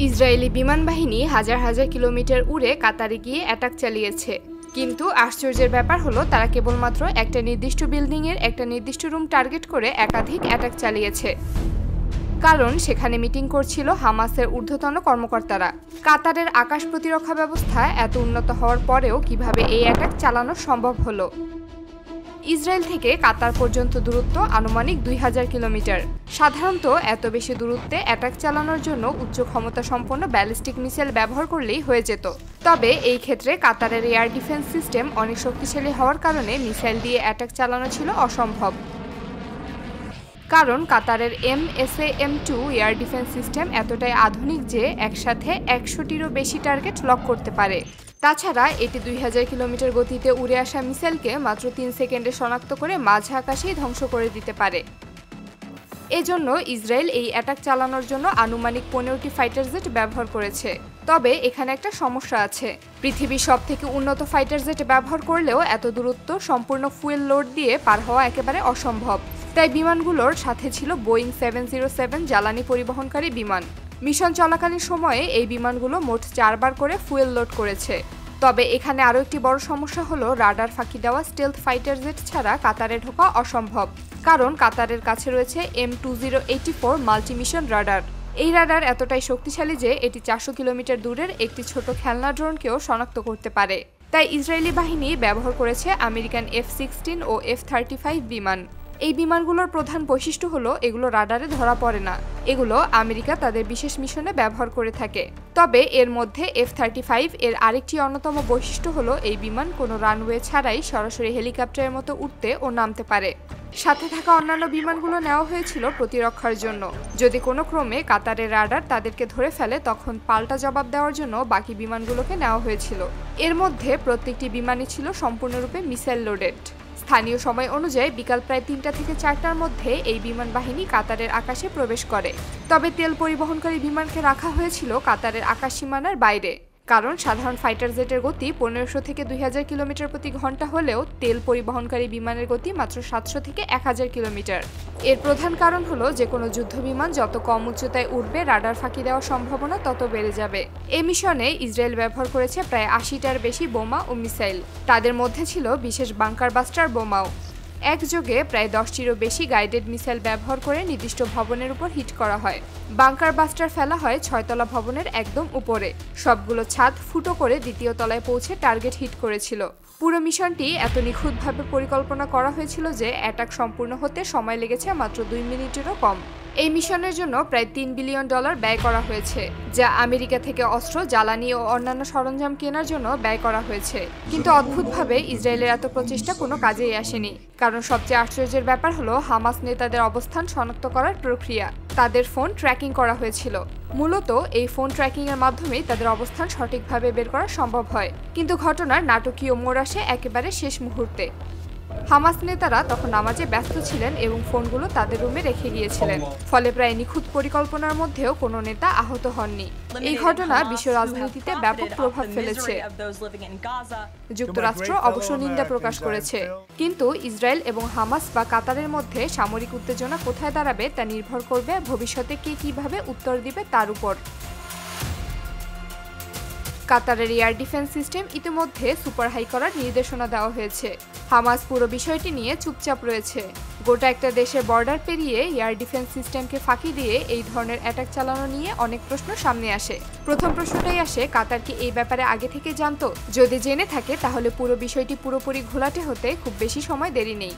Israeli বিমান বাহিনী হাজার হাজার কিলোমিটার উড়ে কাতারে গিয়ে অ্যাটাক চালিয়েছে। কিন্তু আশ্চর্যের ব্যাপার হলো তারা কেবলমাত্র একটা নির্দিষ্ট বিল্ডিংয়ের একটা নির্দিষ্ট রুম টার্গেট করে একাধিক অ্যাটাক চালিয়েছে। কারণ সেখানে মিটিং করছিল হামাসের ঊর্ধ্বতন কর্মকর্তারা। কাতারের আকাশ প্রতিরক্ষা ব্যবস্থা এত উন্নত হওয়ার পরেও কিভাবে এই অ্যাটাক চালানো সম্ভব হলো? ইসরায়েল থেকে কাতার পর্যন্ত দূরত্ব আনুমানিক 2000 কিলোমিটার। সাধারণত এত বেশি দূরত্বে অ্যাটাক চালানোর জন্য উচ্চ ক্ষমতা সম্পন্ন ব্যালিস্টিক মিসাইল ব্যবহার করলেই হয়ে যেত। তবে এই ক্ষেত্রে কাতারের এয়ার ডিফেন্স সিস্টেম অনেক শক্তিশালী হওয়ার কারণে মিসাইল দিয়ে অ্যাটাক চালানো ছিল অসম্ভব। কারণ কাতারের MSAM-2 এয়ার ডিফেন্স সিস্টেম এতটাই আধুনিক যে একসাথে 100টিরও বেশি টার্গেট লক করতে পারে। তাছাড়া এটি 2000 কিলোমিটার গতিতে উড়ে আসা মিসাইলকে মাত্র 3 সেকেন্ডে শনাক্ত করে মাঝ আকাশেই ধ্বংস করে দিতে পারে। এজন্য ইসরায়েল এই অ্যাটাক চালানোর জন্য আনুমানিক 15টি ফাইটার জেট ব্যবহার করেছে। তবে এখানে একটা সমস্যা আছে। পৃথিবীর সবথেকে উন্নত ফাইটার জেট ব্যবহার করলেও এত দূরত্ব সম্পূর্ণ ফুয়েল লোড দিয়ে পার হওয়া একেবারে অসম্ভব। তাই বিমানগুলোর সাথে ছিল বোয়িং 707 জ্বালানি পরিবহনকারী বিমান। মিশন চলাকালীন সময়ে এই বিমানগুলো মোট 4 বার করে ফুয়েল লোড করেছে। তবে এখানে আরও একটি বড় সমস্যা হলো রাডার ফাঁকি দেওয়া স্টেলথ ফাইটার জেট ছাড়া কাতারে ঢোকা অসম্ভব। কারণ কাতারের কাছে রয়েছে M2084 মাল্টিমিশন রাডার। এই রাডার এতটাই শক্তিশালী যে এটি 400 কিলোমিটার দূরের একটি ছোট খেলনা ড্রোনকেও শনাক্ত করতে পারে। তাই ইসরায়েলি বাহিনী ব্যবহার করেছে আমেরিকান F-16 ও F-35 বিমান। এই বিমানগুলোর প্রধান বৈশিষ্ট্য হলো এগুলো রাডারে ধরা পড়ে না। এগুলো আমেরিকা তাদের বিশেষ মিশনে ব্যবহার করে থাকে। তবে এর মধ্যে F-35 এর আরেকটি অন্যতম বৈশিষ্ট্য হলো এই বিমান কোনো রানওয়ে ছাড়াই সরাসরি হেলিকপ্টারের মতো উঠতে ও নামতে পারে। সাথে থাকা অন্যান্য বিমানগুলো নেওয়া হয়েছিল প্রতিরক্ষার জন্য। যদি কোনো ক্রমে কাতারের রাডার তাদেরকে ধরে ফেলে তখন পাল্টা জবাব দেওয়ার জন্য বাকি বিমানগুলোকে নেওয়া হয়েছিল। এর মধ্যে প্রত্যেকটি বিমানই ছিল সম্পূর্ণরূপে মিসাইল লোডেড। স্থানীয় সময় অনুযায়ী বিকাল প্রায় 3টা থেকে 4টার মধ্যে এই বিমান বাহিনী কাতারের আকাশে প্রবেশ করে। তবে তেল পরিবহনকারী বিমানকে রাখা হয়েছিল কাতারের আকাশ সীমানার বাইরে। কারণ সাধারণ ফাইটার জেটের গতি 1500 থেকে 2000 কিলোমিটার প্রতি ঘন্টা হলেও তেল পরিবহনকারী বিমানের গতি মাত্র 700 থেকে 1000 কিলোমিটার। এর প্রধান কারণ হলো যে কোনো যুদ্ধ বিমান যত কম উচ্চতায় উঠবে রাডার ফাঁকি দেওয়ার সম্ভাবনা তত বেড়ে যাবে। এই মিশনে ইসরায়েল ব্যবহার করেছে প্রায় 80টার বেশি বোমা ও মিসাইল। তাদের মধ্যে ছিল বিশেষ বাংকার বাস্টার বোমাও। একযোগে প্রায় 10টিরও বেশি গাইডেড মিসাইল ব্যবহার করে নির্দিষ্ট ভবনের উপর হিট করা হয়। বাংকার বাস্টার ফেলা হয় 6তলা ভবনের একদম উপরে। সবগুলো ছাদ ফুটো করে দ্বিতীয় তলায় পৌঁছে টার্গেট হিট করেছিল। পুরো মিশনটি এত নিখুঁতভাবে পরিকল্পনা করা হয়েছিল যে অ্যাটাক সম্পূর্ণ হতে সময় লেগেছে মাত্র 2 মিনিটেরও কম। এই মিশনের জন্য প্রায় $3 বিলিয়ন ব্যয় করা হয়েছে, যা আমেরিকা থেকে অস্ত্র, জ্বালানি ও অন্যান্য সরঞ্জাম কেনার জন্য ব্যয় করা হয়েছে। কিন্তু অদ্ভুতভাবে ইসরায়েলের এত প্রচেষ্টা কোনো কাজেই আসেনি। কারণ সবচেয়ে আশ্চর্যের ব্যাপার হলো হামাস নেতাদের অবস্থান শনাক্ত করার প্রক্রিয়া। তাদের ফোন ট্র্যাকিং করা হয়েছিল। মূলত এই ফোন ট্র্যাকিংয়ের মাধ্যমেই তাদের অবস্থান সঠিকভাবে বের করা সম্ভব হয়। কিন্তু ঘটনার নাটকীয় মোড় আসে একেবারে শেষ মুহূর্তে। হামাস নেতারা তখন নামাজে ব্যস্ত ছিলেন এবং ফোনগুলো তাদের রুমে রেখে গিয়েছিলেন। ফলে প্রায় নিখুঁত পরিকল্পনার মধ্যেও কোনো নেতা আহত হননি। এই ঘটনা বিশ্ব রাজনীতিতে ব্যাপক প্রভাব ফেলেছে। যুক্তরাষ্ট্র অবশ্য নিন্দা প্রকাশ করেছে। কিন্তু ইসরায়েল এবং হামাস বা কাতারের মধ্যে সামরিক উত্তেজনা কোথায় দাঁড়াবে তা নির্ভর করবে ভবিষ্যতে কে কিভাবে উত্তর দিবে তার উপর। কাতারের এয়ার ডিফেন্স সিস্টেম ইতিমধ্যে সুপার হাই করার নির্দেশনা দেওয়া হয়েছে। হামাস পুরো বিষয়টি নিয়ে চুপচাপ রয়েছে। গোটা একটা দেশের বর্ডার পেরিয়ে এয়ার ডিফেন্স সিস্টেমকে ফাঁকি দিয়ে এই ধরনের অ্যাটাক চালানো নিয়ে অনেক প্রশ্ন সামনে আসে। প্রথম প্রশ্নটাই আসে, কাতার কি এই ব্যাপারে আগে থেকে জানতো? যদি জেনে থাকে তাহলে পুরো বিষয়টি পুরোপুরি ঘোলাটে হতে খুব বেশি সময় দেরি নেই।